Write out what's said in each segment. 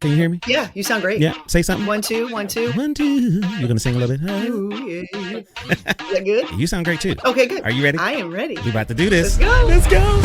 Can you hear me? Yeah, you sound great. Yeah, say something. 1, 2, 1, 2. 1, 2. You're gonna sing a little bit. Ooh, yeah. Is that good? You sound great too. Okay, good. Are you ready? I am ready. We about to do this. Let's go. Let's go.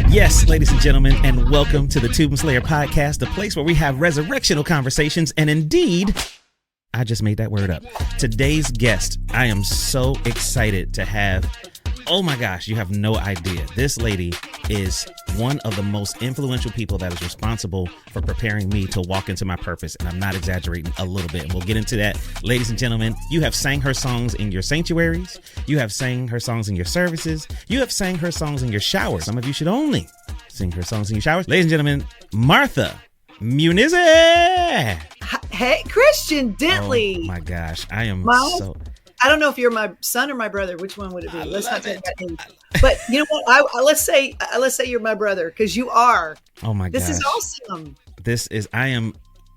Yes, ladies and gentlemen, and welcome to the Tomb Slayer podcast, the place where we have resurrectional conversations. And indeed, I just made that word up. Today's guest, I am so excited to have. Oh my gosh, you have no idea. This lady is one of the most influential people that is responsible for preparing me to walk into my purpose. And I'm not exaggerating a little bit. And we'll get into that. Ladies and gentlemen, you have sang her songs in your sanctuaries. You have sang her songs in your services. You have sang her songs in your showers. Some of you should only sing her songs in your showers. Ladies and gentlemen, Martha Munizzi. Hey, Khristian Dentley. Oh my gosh, I am so... I don't know if you're my son or my brother. Which one would it be? Let's not take that in. But you know what? Let's say you're my brother, because you are. Oh my gosh. This is awesome. I am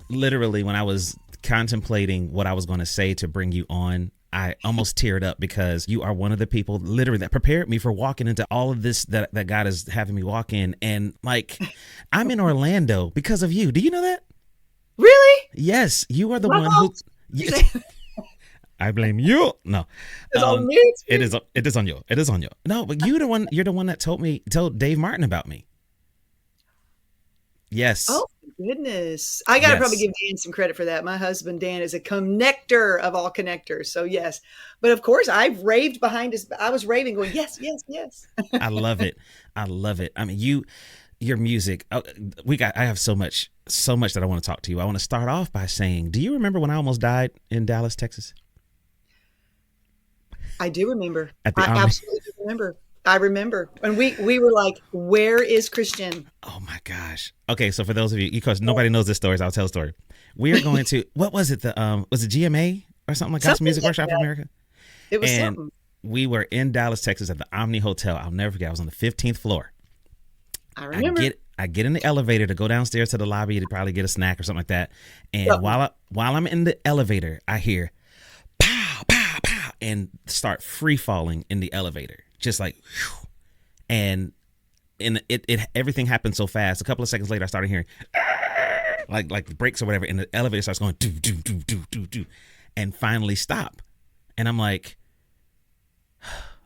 literally, when I was contemplating what I was going to say to bring you on, I almost teared up, because you are one of the people literally that prepared me for walking into all of this that God is having me walk in. And like, I'm in Orlando because of you. Do you know that? Really? Yes. You are the one who... Yes. I blame you. No, it's on me. It is on you. It is on you. No, but you're the one that told Dave Martin about me. Yes. Oh goodness. I gotta probably give Dan some credit for that. My husband, Dan, is a connector of all connectors. So yes, but of course I've raved behind his, I was raving going, yes, yes, yes. I love it. I love it. I mean, your music, I have so much that I want to talk to you. I want to start off by saying, do you remember when I almost died in Dallas, Texas? I do remember. I absolutely remember. I remember. And we were like, where is Khristian? Oh my gosh. Okay, so for those of you, because nobody knows this story, so I'll tell a story. We are going to, what was it? Was it GMA or something like Gospel Music Workshop for America? It was something. We were in Dallas, Texas at the Omni Hotel. I'll never forget. I was on the 15th floor. I remember. I get in the elevator to go downstairs to the lobby to probably get a snack or something like that. And while I'm in the elevator, I hear pow, pow, pow, and start free falling in the elevator. Just like, whew. And it everything happened so fast. A couple of seconds later, I started hearing like the brakes or whatever, and the elevator starts going do do do do do do, and finally stop. And I'm like,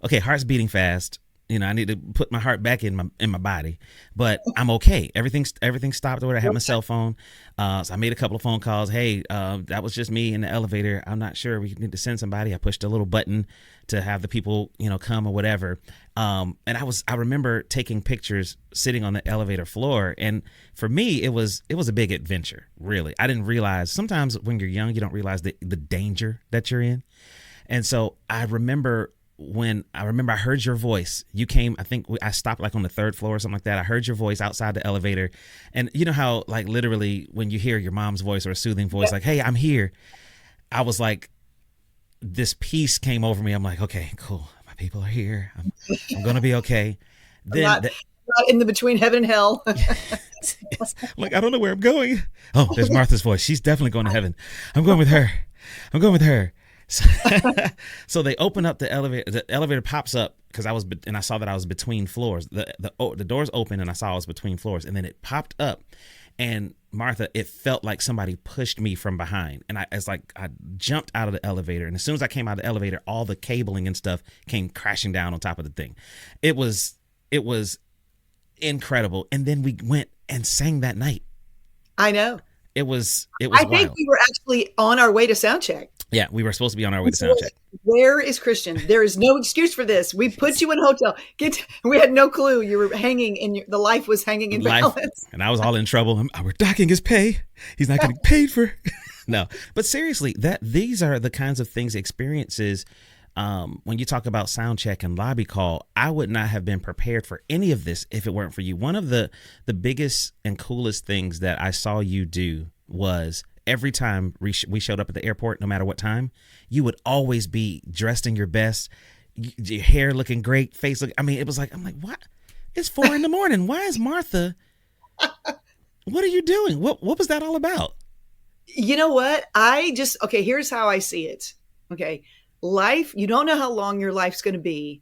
okay, heart's beating fast. You know, I need to put my heart back in my body, but I'm okay. Everything stopped or whatever. I had my cell phone. So I made a couple of phone calls. Hey, that was just me in the elevator. I'm not sure. We need to send somebody. I pushed a little button to have the people, come or whatever. And I remember taking pictures sitting on the elevator floor. And for me, it was a big adventure, really. I didn't realize, sometimes when you're young, you don't realize the danger that you're in. And so I remember I heard your voice. You came, I think I stopped like on the 3rd floor or something like that. I heard your voice outside the elevator. And you know how like literally when you hear your mom's voice or a soothing voice, like, hey, I'm here. I was like, this peace came over me. I'm like, okay, cool. My people are here. I'm going to be okay. Then not in the between heaven and hell. Yes. Like, I don't know where I'm going. Oh, there's Martha's voice. She's definitely going to heaven. I'm going with her. So they open up the elevator. The elevator pops up because I saw that I was between floors. The doors open and I saw I was between floors, and then it popped up. And Martha, it felt like somebody pushed me from behind, and I jumped out of the elevator. And as soon as I came out of the elevator, all the cabling and stuff came crashing down on top of the thing. It was incredible. And then we went and sang that night. I know. It was I think we were actually on our way to sound check. Yeah, we were supposed to be on our way to sound check. Where is Khristian? There is no excuse for this. We put you in a hotel. We had no clue you were hanging, and the life was hanging in balance. And I was all in trouble. We're docking his pay. He's not getting paid for. No, but seriously, these are the kinds of things, experiences. When you talk about sound check and lobby call, I would not have been prepared for any of this if it weren't for you. One of the biggest and coolest things that I saw you do was every time we showed up at the airport, no matter what time, you would always be dressed in your best, your hair looking great, face look. I mean, it was like, I'm like, what? It's 4 a.m. Why is Martha? What are you doing? What was that all about? You know what? Here's how I see it. Okay. Life, you don't know how long your life's going to be.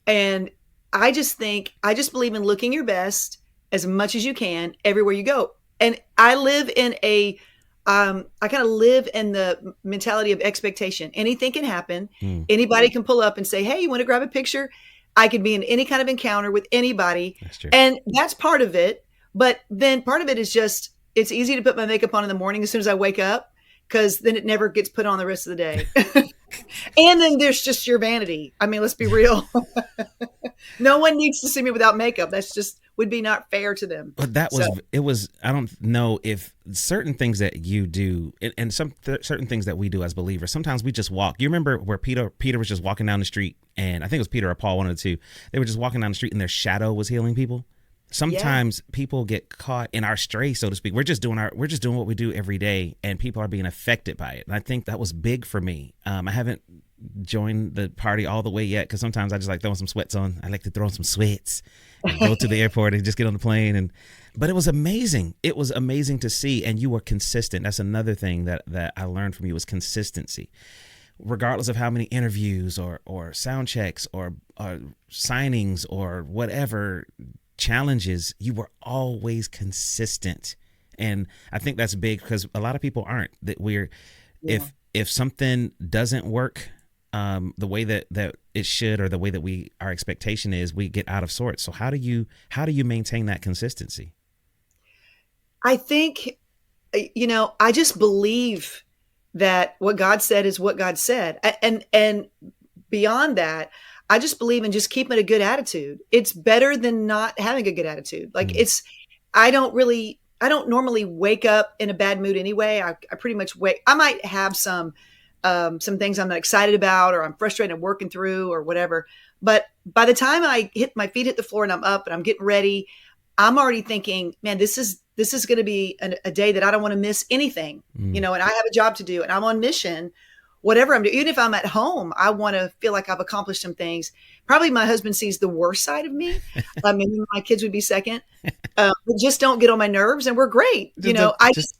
And I just believe in looking your best as much as you can everywhere you go. And I live in I kind of live in the mentality of expectation. Anything can happen. Anybody can pull up and say, hey, you want to grab a picture? I could be in any kind of encounter with anybody. That's true. And that's part of it. But then part of it is just, it's easy to put my makeup on in the morning as soon as I wake up, because then it never gets put on the rest of the day. And then there's just your vanity. I mean, let's be real. No one needs to see me without makeup. That's just would be not fair to them. But it was, I don't know if certain things that you do and certain things that we do as believers, sometimes we just walk. You remember where Peter was just walking down the street, and I think it was Peter or Paul, one of the two. They were just walking down the street and their shadow was healing people. Sometimes people get caught in our stray, so to speak. We're just doing what we do every day, and people are being affected by it. And I think that was big for me. I haven't joined the party all the way yet, because sometimes I just like throwing some sweats on. I like to throw on some sweats and go to the airport and just get on the plane. But it was amazing. It was amazing to see, and you were consistent. That's another thing that I learned from you, was consistency. Regardless of how many interviews or sound checks or signings or whatever challenges, you were always consistent. And I think that's big, because a lot of people aren't. That if something doesn't work the way that it should, or the way that our expectation is, we get out of sorts. So how do you maintain that consistency? I think, I just believe that what God said is what God said. And beyond that, I just believe in just keeping a good attitude. It's better than not having a good attitude. Like I don't normally wake up in a bad mood anyway. I pretty much I might have some things I'm not excited about, or I'm frustrated and working through, or whatever. But by the time my feet hit the floor and I'm up and I'm getting ready, I'm already thinking, man, this is going to be a day that I don't want to miss anything, and I have a job to do, and I'm on mission. Whatever I'm doing, even if I'm at home, I want to feel like I've accomplished some things. Probably my husband sees the worst side of me. Maybe my kids would be second. But just don't get on my nerves, and we're great. That's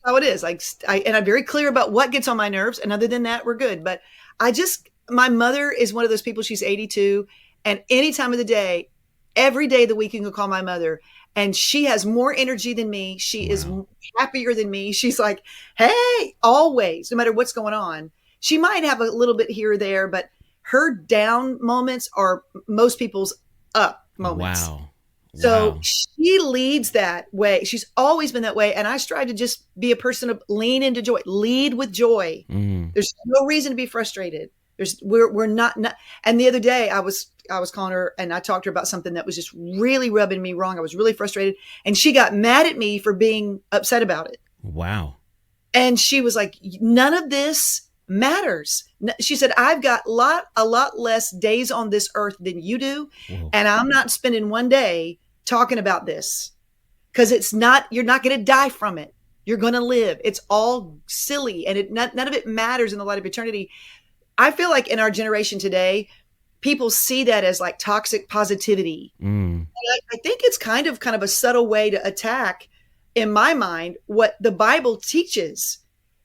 how it is. And I'm very clear about what gets on my nerves, and other than that, we're good. But my mother is one of those people. She's 82, and any time of the day, every day of the week, you can call my mother. And she has more energy than me. She is happier than me. She's like, hey, always, no matter what's going on. She might have a little bit here or there, but her down moments are most people's up moments. Wow. So she leads that way. She's always been that way. And I strive to just be a person of lean into joy, lead with joy. There's no reason to be frustrated. We're not. And the other day I was calling her, and I talked to her about something that was just really rubbing me wrong. I was really frustrated, and she got mad at me for being upset about it. Wow. And she was like, none of this matters. She said, I've got a lot less days on this earth than you do. Whoa. And I'm not spending one day talking about this, because you're not going to die from it. You're going to live. It's all silly. And none of it matters in the light of eternity. I feel like in our generation today, people see that as like toxic positivity. And I think it's kind of a subtle way to attack, in my mind, what the Bible teaches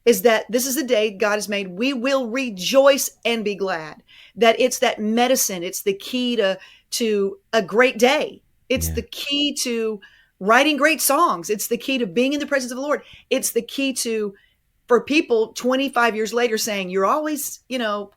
is that this is the day God has made. We will rejoice and be glad. That it's that medicine. It's the key to a great day. It's the key to writing great songs. It's the key to being in the presence of the Lord. It's the key for people 25 years later saying, you're always,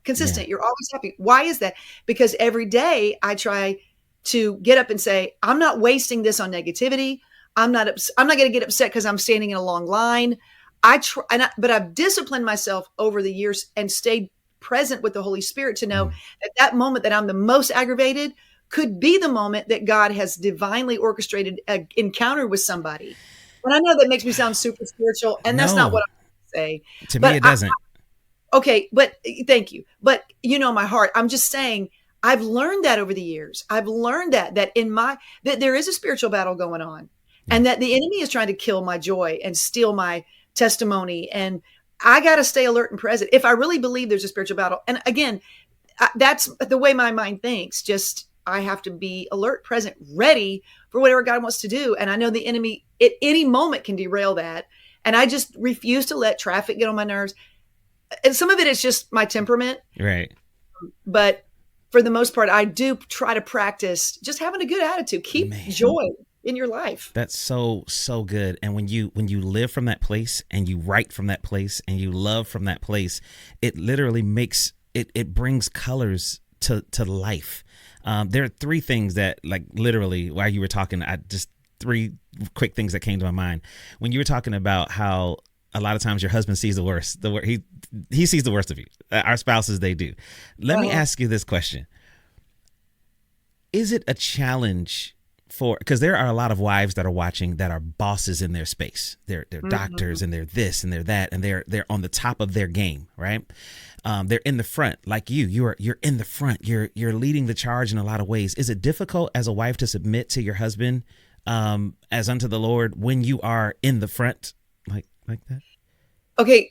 consistent. You're always happy. Why is that? Because every day I try to get up and say, I'm not wasting this on negativity. I'm not going to get upset because I'm standing in a long line. But I've disciplined myself over the years and stayed present with the Holy Spirit to know that moment that I'm the most aggravated could be the moment that God has divinely orchestrated an encounter with somebody. And I know that makes me sound super spiritual, and that's not what I'm say. To me, it doesn't. Okay, but thank you. But my heart, I'm just saying, I've learned that over the years. I've learned that there is a spiritual battle going on, and that the enemy is trying to kill my joy and steal my testimony. And I got to stay alert and present if I really believe there's a spiritual battle. And again, that's the way my mind thinks. Just, I have to be alert, present, ready for whatever God wants to do. And I know the enemy at any moment can derail that. And I just refuse to let traffic get on my nerves. And some of it is just my temperament. Right. But for the most part, I do try to practice just having a good attitude. Keep joy in your life. That's so good. And when you live from that place and you write from that place and you love from that place, it literally makes it brings colors to life. There are three things that, like, literally while you were talking, three quick things that came to my mind when you were talking about how a lot of times your husband sees the worst. He sees the worst of you. Our spouses, they do. Let me ask you this question. Is it a challenge because there are a lot of wives that are watching that are bosses in their space. They're doctors and they're this and they're that, and they're on the top of their game, right? They're in the front, like you're in the front. You're leading the charge in a lot of ways. Is it difficult as a wife to submit to your husband as unto the Lord when you are in the front like that? Okay,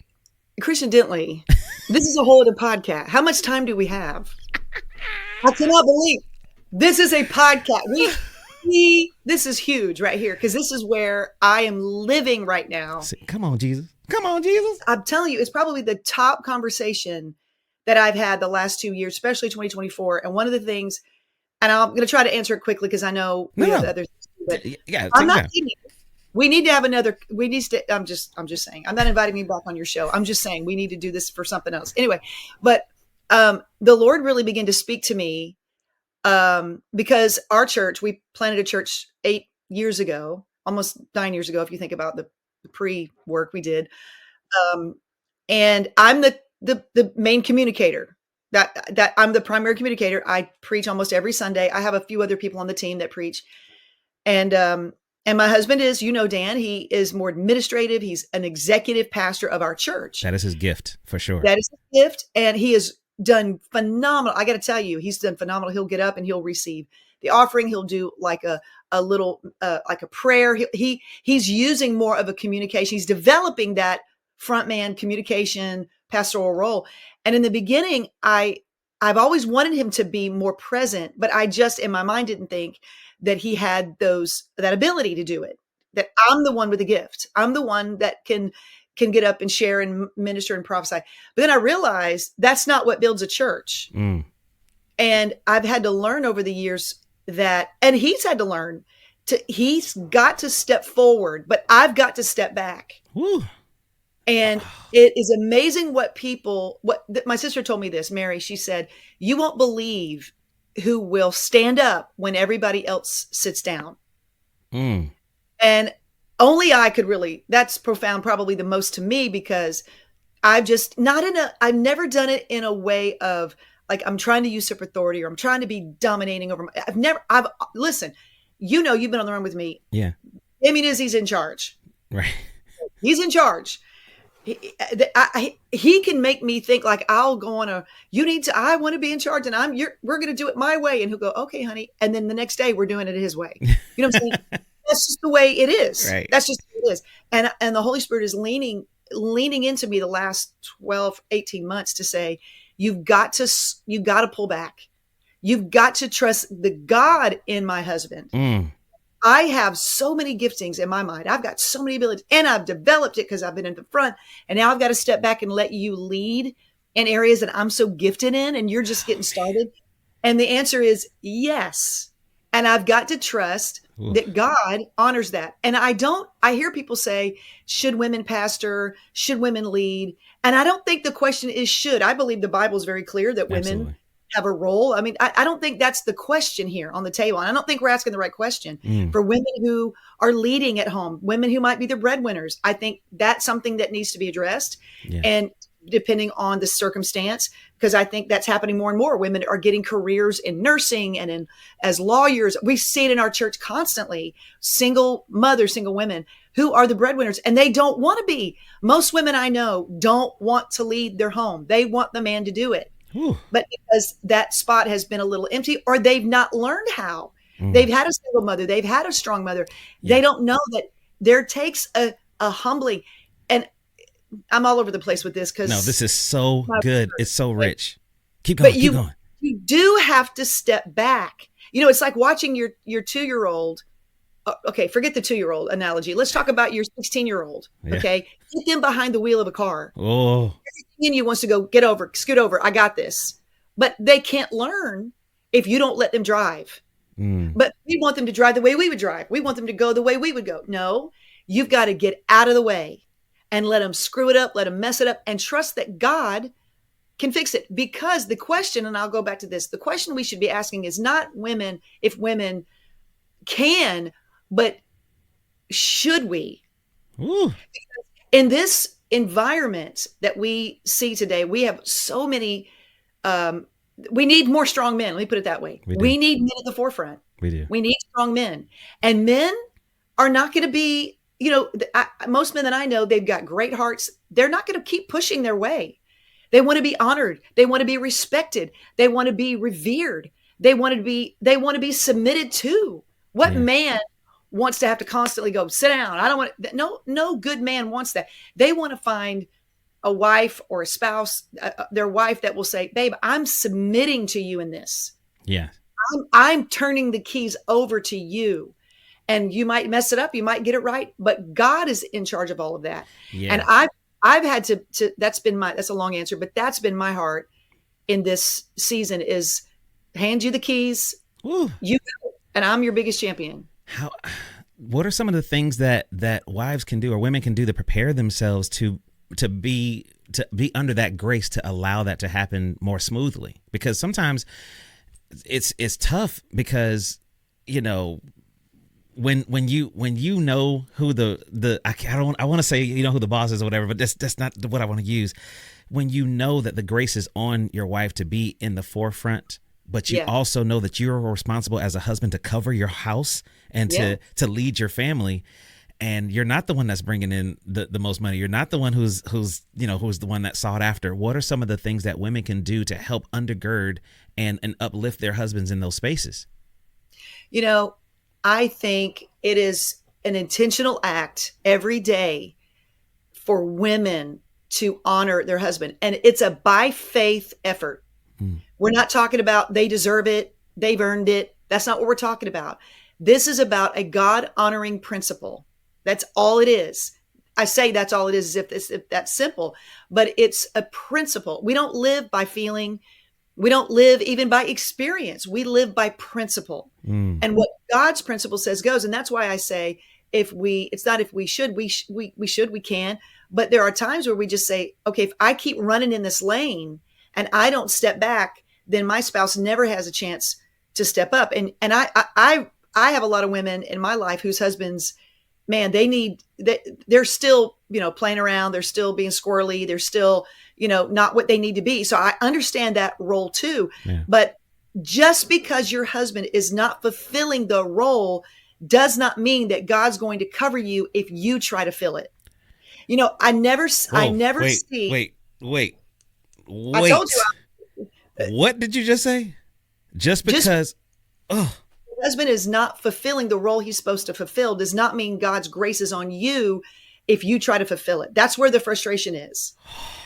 Khristian Dentley, this is a whole other podcast. How much time do we have? I cannot believe this is a podcast. This is huge right here, because this is where I am living right now. Come on, Jesus. Come on, Jesus. I'm telling you, it's probably the top conversation that I've had the last 2 years, especially 2024. And one of the things, and I'm going to try to answer it quickly because I know we have other things. But yeah, I'm not kidding you. We need to have another. I'm just saying. I'm not inviting you back on your show. I'm just saying we need to do this for something else. Anyway, but the Lord really began to speak to me because our church, we planted a church 8 years ago, almost 9 years ago, if you think about the pre-work we did. And I'm the main communicator. That I'm the primary communicator. I preach almost every Sunday. I have a few other people on the team that preach, and my husband is, Dan, he is more administrative. He's an executive pastor of our church. That is his gift, for sure. That is his gift. And he has done phenomenal. I got to tell you, he's done phenomenal. He'll get up and he'll receive the offering. He'll do like a little, like a prayer. He's using more of a communication. He's developing that front man communication pastoral role. And in the beginning, I've always wanted him to be more present, but I just, in my mind, didn't think that he had that ability to do it, that I'm the one with the gift. I'm the one that can get up and share and minister and prophesy. But then I realized that's not what builds a church. And I've had to learn over the years that, and he's had to learn he's got to step forward, but I've got to step back. Woo. And it is amazing what my sister told me this, Mary, she said, you won't believe who will stand up when everybody else sits down. And only I could really, that's profound, probably the most to me, because I've never done it in a way of like, I'm trying to usurp authority or I'm trying to be dominating over. Listen, you've been on the run with me. Yeah. Munizzi's in charge. Right. He's in charge. He can make me think like I'll go on I want to be in charge and we're going to do it my way. And he'll go, okay, honey. And then the next day we're doing it his way. You know what I'm saying? That's just the way it is. Right. That's just what it is. And the Holy Spirit is leaning into me the last 12, 18 months to say, you've got to pull back. You've got to trust the God in my husband. I have so many giftings in my mind. I've got so many abilities and I've developed it because I've been in the front, and now I've got to step back and let you lead in areas that I'm so gifted in and you're just getting started. And the answer is yes. And I've got to trust that God honors that. And I hear people say, should women pastor? Should women lead? And I don't think the question is should. I believe the Bible is very clear that women have a role. I mean, I don't think that's the question here on the table. And I don't think we're asking the right question for women who are leading at home, women who might be the breadwinners. I think that's something that needs to be addressed. Yeah. And depending on the circumstance, because I think that's happening more and more. Women are getting careers in nursing and as lawyers. We see it in our church constantly. Single mothers, single women who are the breadwinners, and they don't want to be. Most women I know don't want to lead their home. They want the man to do it. But because that spot has been a little empty, or they've not learned how. They've had a single mother. They've had a strong mother. Yeah. They don't know that there takes a humbling. And I'm all over the place with this because this is so good. It's so rich. Keep going. Keep going. You do have to step back. It's like watching your 2-year-old. Okay, forget the 2-year-old analogy. Let's talk about your 16-year-old. Okay, get them behind the wheel of a car. Oh, everything in you wants to go, get over, scoot over. I got this. but they can't learn if you don't let them drive. But we want them to drive the way we would drive. We want them to go the way we would go. No, you've got to get out of the way and let them screw it up, let them mess it up, and trust that God can fix it. Because the question, and I'll go back to this, the question we should be asking is not women, if women can, but should we? Ooh. In this environment that we see today, we have so many, we need more strong men. Let me put it that way. We need men at the forefront. We do. We need strong men. And men are not going to be, most men that I know, they've got great hearts. They're not going to keep pushing their way. They want to be honored. They want to be respected. They want to be revered. They want to be submitted to. What man wants to have to constantly go, sit down? I don't want to, no good man wants that. They want to find a wife or a spouse, their wife that will say, babe, I'm submitting to you in this. Yeah. I'm turning the keys over to you. And you might mess it up. You might get it right. But God is in charge of all of that. Yeah. And I've had to that's a long answer, but that's been my heart in this season is hand you the keys. Ooh. You go, and I'm your biggest champion. What are some of the things that wives can do or women can do to prepare themselves to be under that grace, to allow that to happen more smoothly? Because sometimes it's tough because, when you know who I want to say, who the boss is or whatever, but that's not what I want to use. When you know that the grace is on your wife to be in the forefront, but you also know that you're responsible as a husband to cover your house and to lead your family. And you're not the one that's bringing in the most money. You're not the one who's the one that's sought after. What are some of the things that women can do to help undergird and uplift their husbands in those spaces? I think it is an intentional act every day for women to honor their husband. And it's a by faith effort. We're not talking about they deserve it, they've earned it. That's not what we're talking about. This is about a God honoring principle. That's all it is. I say that's all it is if that's simple, but it's a principle. We don't live by feeling. We don't live even by experience. We live by principle. And what God's principle says goes. And that's why I say, it's not if we should, we can, but there are times where we just say, okay, if I keep running in this lane and I don't step back, then my spouse never has a chance to step up. And I have a lot of women in my life whose husbands, man, they're still, playing around. They're still being squirrely. They're still, not what they need to be. So I understand that role too. Yeah. But just because your husband is not fulfilling the role does not mean that God's going to cover you if you try to fill it. I never see. Wait. I told you. What did you just say? Just because, your husband is not fulfilling the role he's supposed to fulfill does not mean God's grace is on you if you try to fulfill it. That's where the frustration is.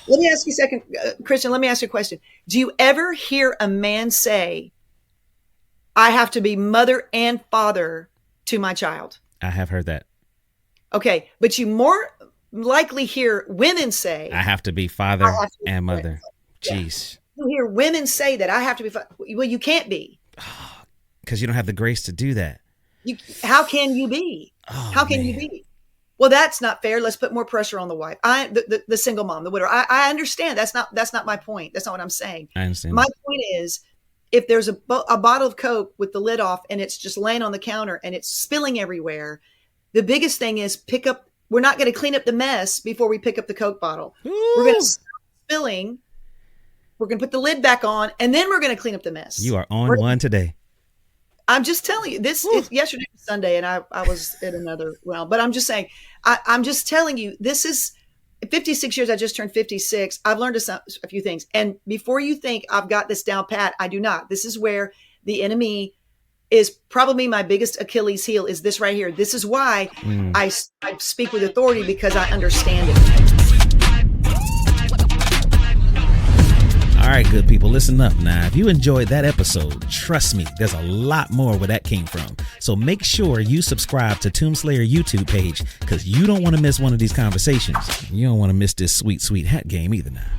Let me ask you a second, Khristian, let me ask you a question. Do you ever hear a man say, I have to be mother and father to my child? I have heard that. Okay. But you more likely hear women say, I have to be father and mother. Jeez. You hear women say that I have to be, well, you can't be. Because you don't have the grace to do that. How can you be? How can you be? Well, that's not fair. Let's put more pressure on the wife. The single mom, the widow. I understand. That's not my point. That's not what I'm saying. I understand. My point is, if there's a bottle of Coke with the lid off and it's just laying on the counter and it's spilling everywhere, the biggest thing is we're not going to clean up the mess before we pick up the Coke bottle. Ooh. We're going to stop spilling. We're going to put the lid back on and then we're going to clean up the mess. You are on one today. I'm just telling you yesterday was Sunday and I was in another realm, but I'm just saying, I'm just telling you, this is 56 years. I just turned 56. I've learned a few things. And before you think I've got this down pat, I do not. This is where the enemy is probably my biggest Achilles heel is this right here. This is why I speak with authority because I understand it. All right, good people, listen up now. If you enjoyed that episode, trust me, there's a lot more where that came from. So make sure you subscribe to Tombslayer YouTube page because you don't want to miss one of these conversations. You don't want to miss this sweet, sweet hat game either now.